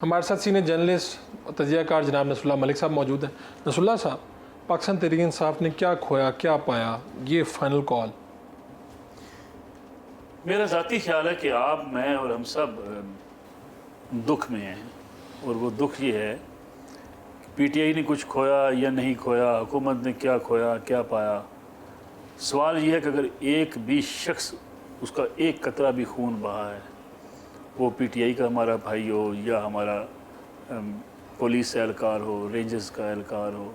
हमारे साथ senior journalist और तजिया कार जनाब नसरुल्लाह मलिक साहब मौजूद हैं। नसरुल्लाह साहब, पाकिस्तान तहरीक इंसाफ ने क्या खोया क्या पाया, ये फाइनल कॉल? मेरा ज़ाती ख्याल है कि आप, मैं और हम सब दुख में हैं, और वो दुख ये है कि पीटीआई ने कुछ खोया या नहीं खोया, हुकूमत ने क्या खोया क्या पाया। सवाल ये है कि अगर एक भी शख्स, उसका एक कतरा भी खून बहा है, वो पीटीआई का हमारा भाई हो या हमारा पुलिस एहलकार हो, रेंजर्स का एहलकार हो,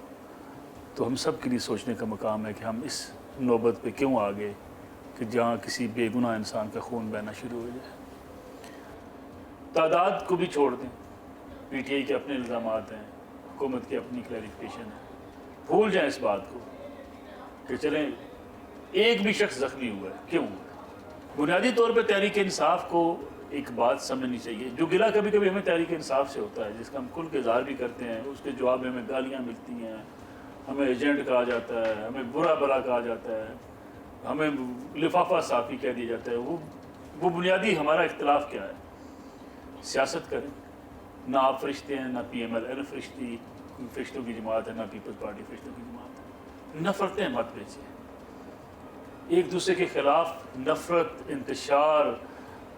तो हम सब के लिए सोचने का मकाम है कि हम इस नौबत पे क्यों आ गए कि जहाँ किसी बेगुनाह इंसान का खून बहना शुरू हो जाए। तादाद को भी छोड़ दें, पीटीआई के अपने इल्ज़ामात हैं, हुकूमत की अपनी क्लैरिफिकेशन है, भूल जाएं इस बात को कि चलें एक भी शख्स ज़ख्मी हुआ है, क्यों? बुनियादी तौर पर तहरीक इंसाफ को एक बात समझनी चाहिए। जो गिला कभी कभी हमें तहरीक इंसाफ से होता है, जिसका हम खुल के इज़हार भी करते हैं, उसके जवाब में हमें गालियाँ मिलती हैं, हमें एजेंट कहा जाता है, हमें बुरा भला कहा जाता है, हमें लिफाफा साफ़ी कह दिया जाता है। वो बुनियादी हमारा इख्तिलाफ क्या है? सियासत करें, ना आप फरिश्ते हैं, ना PMLN फरिश्तों की जमात है, ना पीपल्स पार्टी फरिश्तों की जमात है। नफ़रतें मत बेचें, एक दूसरे के ख़िलाफ़ नफ़रत, इंतशार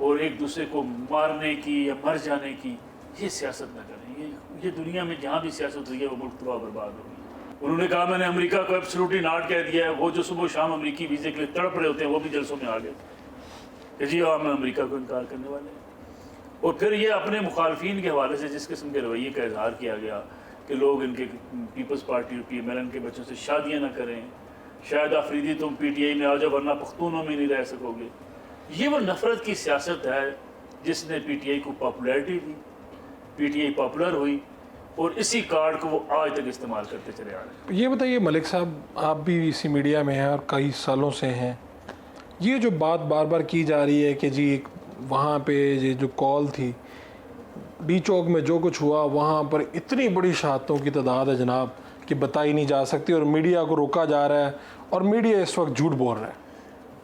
और एक दूसरे को मारने की या मर जाने की ये सियासत न करें। ये दुनिया में जहाँ भी सियासत हुई है वो मुल्क तबाह बर्बाद हो गई। उन्होंने कहा मैंने अमेरिका को एब्सोल्युटली नॉट कह दिया है। वो जो सुबह शाम अमेरिकी वीज़े के लिए तड़प रहे होते हैं, वो भी जलसों में आ गए कि जी हम अमेरिका को इनकार करने वाले हैं। और फिर ये अपने मुखालफिन के हवाले से जिस किस्म के रवैये का इजहार किया गया कि लोग इनके पीपल्स पार्टी और PMLN के बच्चों से शादियाँ न करें, शायद आफरीदी तुम PTI में आ जाओ वरना पख्तूनों में नहीं रह सकोगे। ये वो नफ़रत की सियासत है जिसने PTI को पॉपुलैरिटी दी, PTI पॉपुलर हुई, और इसी कार्ड को वो आज तक इस्तेमाल करते चले आ रहे हैं। ये बताइए मलिक साहब, आप भी इसी मीडिया में हैं और कई सालों से हैं, ये जो बात बार बार की जा रही है कि जी वहाँ पे ये जो कॉल थी, डी चौक में जो कुछ हुआ वहाँ पर इतनी बड़ी शहादतों की तादाद है जनाब कि बताई नहीं जा सकती, और मीडिया को रोका जा रहा है और मीडिया इस वक्त झूठ बोल रहा है।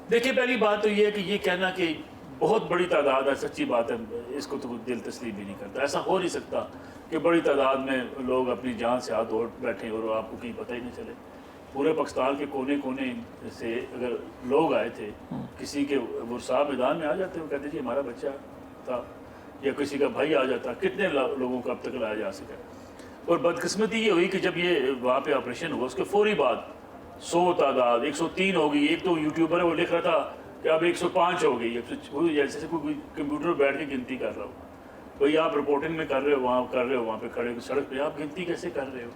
देखिए, पहली बात तो ये है कि ये कहना कि बहुत बड़ी तादाद है, सच्ची बात है, इसको तो दिल तस्लीम भी नहीं करता। ऐसा हो नहीं सकता कि बड़ी तादाद में लोग अपनी जान से हाथ धो बैठे और आपको कहीं पता ही नहीं चले। पूरे पाकिस्तान के कोने कोने से अगर लोग आए थे, किसी के वर्षा मैदान में आ जाते, वो कहते जी हमारा बच्चा था, या किसी का भाई आ जाता, कितने लोगों को अब तक लाया जा सका। और बदकिस्मती ये हुई कि जब ये वहाँ पे ऑपरेशन हुआ, उसके फौरी बाद 100 तादाद 103 हो गई। एक तो यूट्यूबर है वो लिख रहा था कि अब 105 हो गई। जैसे कोई कंप्यूटर बैठ के गिनती कर रहा हो, भाई आप रिपोर्टिंग में कर रहे हो, वहाँ कर रहे हो, वहाँ पे खड़े सड़क पे आप गिनती कैसे कर रहे हो?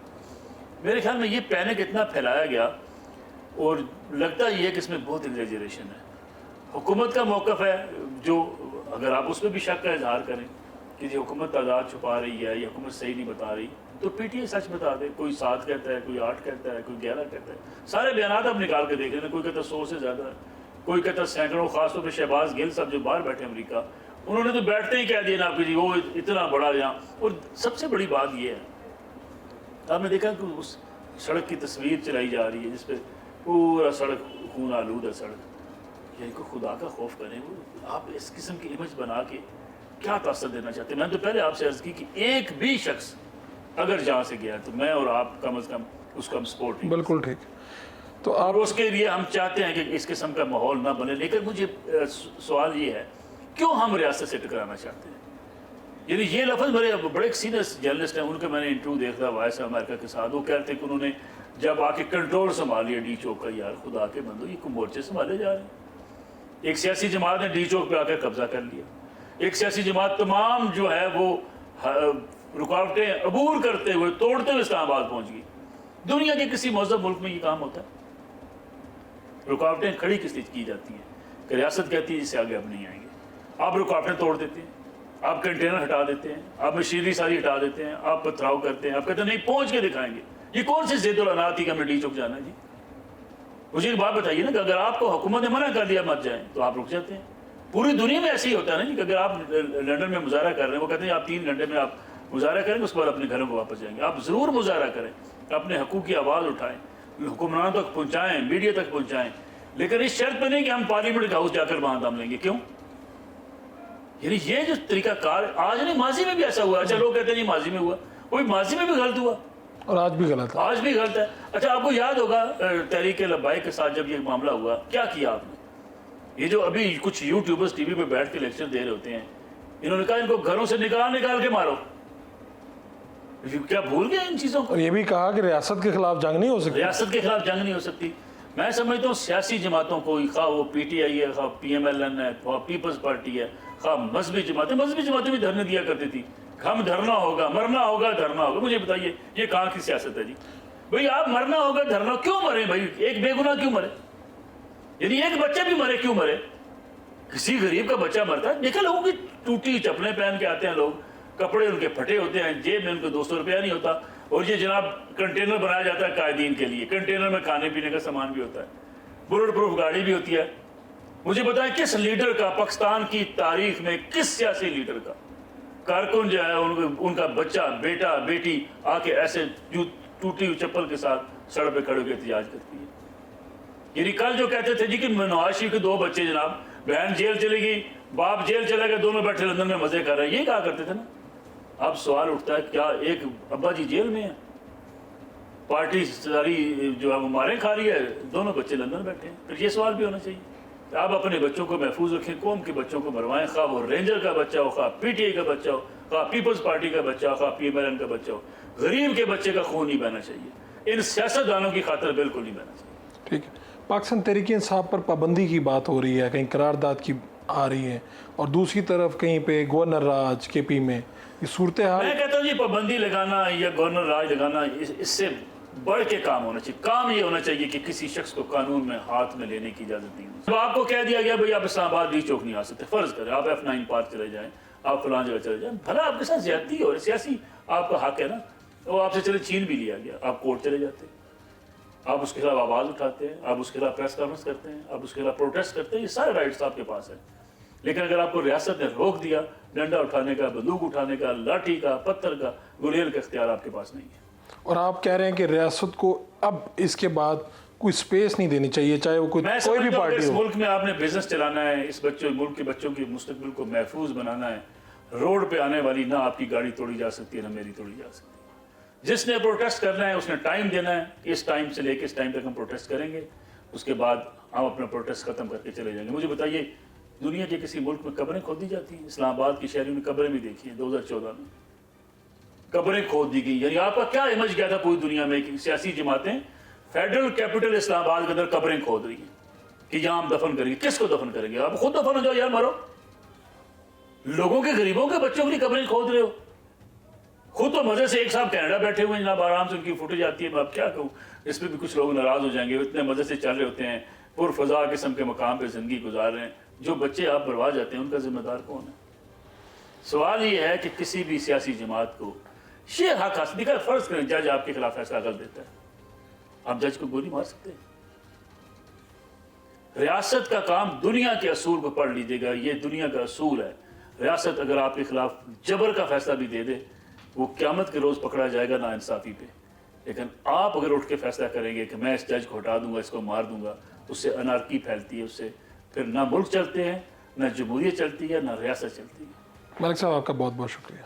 मेरे ख्याल में ये पैनिक इतना फैलाया गया, और लगता ही है कि इसमें बहुत एग्जैजरेशन है। हुकूमत का मौक़िफ़ है जो, अगर आप उस पर भी शक का इजहार करें कि जी हुकूमत तादाद छुपा रही है या हुकूमत सही नहीं बता रही, तो PTI सच बता दे। कोई 7 कहता है, कोई 8 कहता है, कोई 11 कहता है। सारे बयानात आप निकाल के देख लेना, कोई कहता है 100 से ज़्यादा है, कोई कहता है सैकड़ों। ख़ासतौर पर शहबाज गिल साहब जो बाहर बैठे अमेरिका, उन्होंने तो बैठते ही कह दिया ना कि जी वो इतना बड़ा यहाँ। और सबसे बड़ी बात ये है, आपने देखा कि उस सड़क की तस्वीर चलाई जा रही है जिस पर पूरा सड़क खून आलूद है सड़क। यानी को खुदा का खौफ करें, वो आप इस किस्म की इमेज बना के क्या तासर देना चाहते हैं? मैंने तो पहले आपसे अर्ज़ की कि एक भी शख्स अगर जहाँ से गया तो मैं और आप कम अज़ कम उसको हम सपोर्ट नहीं। बिल्कुल ठीक। तो और उसके लिए हम चाहते हैं कि इस किस्म का माहौल ना बने। लेकिन मुझे सवाल ये है, क्यों हम रियासत से टकराना चाहते हैं? यानी ये लफ्ज़ मेरे बड़े सीनियर जर्नलिस्ट हैं, उनके मैंने इंटरव्यू देखा वॉइस ऑफ अमेरिका के साथ, वो कहते हैं कि उन्होंने जब आके कंट्रोल संभाल लिया डी चौक का, यार खुदा के बंदो ये मोर्चे संभाले जा रहे हैं। एक सियासी जमात ने डी चौक पर आकर कब्जा कर लिया, एक सियासी जमात तमाम जो है वो रुकावटें अबूर करते हुए तोड़ते हुए इस्लामाबाद पहुंच गई। दुनिया के किसी मौजूद मुल्क में ये काम होता है? रुकावटें खड़ी किस लिए की जाती हैं कि रियासत कहती है इससे आगे अब नहीं आएंगे। आप रुकावटें तोड़ देते हैं, आप कंटेनर हटा देते हैं, आप मशीनरी सारी हटा देते हैं, आप पथराव करते हैं, आप कहते हैं नहीं पहुंच के दिखाएंगे। ये कौन सी ज़ेद उल अनात थी कि हमें डी चौक जाना है? जी मुझे एक बात बताइए ना कि अगर आपको हुकूमत ने मना कर दिया मत जाएं तो आप रुक जाते हैं। पूरी दुनिया में ऐसे ही होता है ना जी कि अगर आप लंदन में मुजाहरा कर रहे हैं, वो कहते हैं आप 3 घंटे में आप मुजाहरा करेंगे, उसके बाद अपने घरों को वापस जाएंगे। आप ज़रूर मुजाहरा करें, अपने हकूक़ की आवाज़ उठाएं, हुक्मरानों तक पहुँचाएँ, मीडिया तक पहुँचाएँ, लेकिन इस शर्त पर नहीं कि हम पार्लियामेंट हाउस जाकर वहाँ दम लेंगे। क्यों? یعنی یہ جو طریقہ کار آج نہیں ماضی میں بھی ایسا ہوا. اچھا لوگ کہتے ہیں یہ ماضی میں ہوا, وہ ماضی میں بھی غلط ہوا اور آج بھی غلط ہے. آج بھی غلط ہے. اچھا آپ کو یاد ہوگا تحریک لبیک کے ساتھ جب یہ معاملہ ہوا کیا کیا آپ نے؟ یہ جو ابھی کچھ یوٹیوبرز ٹی وی پہ بیٹھ کے لیکچر دے رہے ہوتے ہیں, انہوں نے کہا ان کو گھروں سے نکال کے مارو. کیا بھول گئے ان چیزوں کو؟ اور یہ بھی کہا کہ ریاست کے خلاف جنگ نہیں ہو سکتی. ریاست کے خلاف جنگ نہیں ہو سکتی. میں سمجھتا ہوں سیاسی جماعتوں کو, خواہ وہ پی ٹی آئی ہے, خواہ پی ایم ایل این ہے, خواہ پیپلز پارٹی ہے, خواہ مذہبی جماعتیں بھی دھرنے دیا کرتی تھی. ہم دھرنا ہوگا, مرنا ہوگا, دھرنا ہوگا. مجھے بتائیے یہ کہاں کی سیاست ہے جی؟ بھئی آپ مرنا ہوگا, دھرنا کیوں مرے بھائی؟ ایک بے گناہ کیوں مرے؟ یعنی ایک بچہ بھی مرے کیوں مرے؟ کسی غریب کا بچہ مرتا ہے. دیکھیں لوگوں کی ٹوٹی چپلیں پہن کے آتے ہیں لوگ, کپڑے ان کے پھٹے ہوتے ہیں, جیب میں ان کو 200 روپیہ نہیں ہوتا, اور یہ جناب کنٹینر بنایا جاتا ہے قائدین کے لیے. کنٹینر میں کھانے پینے کا سامان بھی ہوتا ہے, بلٹ پروف گاڑی بھی ہوتی ہے. مجھے بتائیں کس لیڈر کا پاکستان کی تاریخ میں, کس سیاسی لیڈر کا کارکن جو ہے ان کا بچہ بیٹا بیٹی آ کے ایسے ٹوٹی ہوئی چپل کے ساتھ سڑک پہ کھڑے ہو کے احتجاج کرتی ہے؟ یعنی کل جو کہتے تھے جی کہ نواز شریف کے 2 بچے جناب, بہن جیل چلے گئی, باپ جیل چلا گیا, دونوں بیٹھے لندن میں مزے کر رہے ہیں, یہ کہا کرتے تھے نا. اب سوال اٹھتا ہے کیا ایک ابا جی جیل میں ہیں, پارٹی ساری جو ہے وہ ماریں کھا رہی ہے, دونوں بچے لندن بیٹھے ہیں؟ پھر یہ سوال بھی ہونا چاہیے. آپ اپنے بچوں کو محفوظ رکھیں, قوم کے بچوں کو مروائیں, خواہ وہ رینجر کا بچہ ہو, خواہ پی ٹی آئی کا بچہ ہو, خواہ پیپلز پارٹی کا بچہ ہو, خواہ پی ایم ایل این کا بچہ ہو. غریب کے بچے کا خون نہیں بہنا چاہیے, ان سیاستدانوں کی خاطر بالکل نہیں بہنا چاہیے. ٹھیک ہے. پاکستان تحریک انصاف پر پابندی کی بات ہو رہی ہے, کہیں قرارداد کی آ رہی ہے, اور دوسری طرف کہیں پہ گورنر راج کے پی میں یہ صورتحال. میں کہتا ہوں یہ پابندی لگانا یا گورنر راج لگانا اس سے بڑھ کے کام ہونا چاہیے. کام یہ ہونا چاہیے کہ کسی شخص کو قانون میں ہاتھ میں لینے کی اجازت نہیں. تو آپ کو کہہ دیا گیا بھئی آپ اسلام آباد ڈی چوک نہیں آ سکتے, فرض کریں آپ F9 پارک چلے جائیں, آپ فلاں جگہ چلے جائیں, بھلا آپ کے ساتھ زیادتی ہو رہی, سیاسی آپ کا حق ہے نا, وہ آپ سے چلے چھین بھی لیا گیا, آپ کورٹ چلے جاتے, آپ اس کے خلاف آواز اٹھاتے ہیں, آپ اس کے خلاف پریس کانفرنس کرتے ہیں, آپ اس کے خلاف پروٹیسٹ کرتے ہیں, یہ سارے رائٹس آپ کے پاس ہیں. لیکن اگر آپ کو ریاست نے روک دیا, ڈنڈا اٹھانے کا, بندوق اٹھانے کا, لاٹھی کا, پتھر کا, گلیل کا اختیار آپ کے پاس نہیں ہے. اور آپ کہہ رہے ہیں کہ ریاست کو اب اس کے بعد کوئی سپیس نہیں دینی چاہیے, چاہے وہ کوئی بھی پارٹی اس ہو. ملک میں آپ نے بزنس چلانا ہے, اس ملک کے بچوں کے مستقبل کو محفوظ بنانا ہے, روڈ پہ آنے والی نہ آپ کی گاڑی توڑی جا سکتی ہے, نہ میری توڑی جا سکتی ہے. جس نے پروٹیسٹ کرنا ہے اس نے ٹائم دینا ہے, اس ٹائم سے لے کے اس ٹائم تک ہم پروٹیسٹ کریں گے, اس کے بعد ہم اپنا پروٹیسٹ ختم کر کے چلے جائیں گے. مجھے بتائیے دنیا کے کسی ملک میں قبریں کھودی جاتی ہیں؟ اسلام آباد کی شہریوں نے قبریں بھی دیکھی ہیں 2014 میں, قبریں کھود دی گئی. یعنی آپ کا کیا امیج کیا تھا پوری دنیا میں کہ سیاسی جماعتیں فیڈرل کیپٹل اسلام آباد کے اندر قبریں کھود رہی ہیں کہ یہاں ہم دفن کریں گے. کس کو دفن کریں گے؟ آپ خود دفن ہو جاؤ یار, مرو. لوگوں کے غریبوں کے بچوں کے لیے قبریں کھود رہے ہو. خود تو مزے سے ایک صاحب کینیڈا بیٹھے ہوئے ہیں جناب, آرام سے ان کی فوٹیج آتی ہے. میں اب کیا کہوں, اس پہ بھی کچھ لوگ ناراض ہو جائیں گے, اتنے مزے سے چل رہے ہوتے ہیں, پرفضا قسم کے مقام پہ زندگی گزار رہے ہیں. جو بچے آپ برباد جاتے ہیں ان کا ذمہ دار کون ہے؟ سوال یہ ہے کہ کسی بھی سیاسی جماعت کو یہ حق حاصل نہیں. فرض کریں جج آپ کے خلاف فیصلہ غلط دیتا ہے, آپ جج کو گولی مار سکتے ہیں؟ ریاست کا کام دنیا کے اصول کو پڑھ لیجیے گا, یہ دنیا کا اصول ہے. ریاست اگر آپ کے خلاف جبر کا فیصلہ بھی دے دے, وہ قیامت کے روز پکڑا جائے گا ناانصافی پہ. لیکن آپ اگر اٹھ کے فیصلہ کریں گے کہ میں اس جج کو ہٹا دوں گا, اس کو مار دوں گا, اس سے انارکی پھیلتی ہے, اس سے پھر نہ ملک چلتے ہیں, نہ جمہوریت چلتی ہے, نہ ریاست چلتی ہے. ملک صاحب آپ کا بہت بہت شکریہ.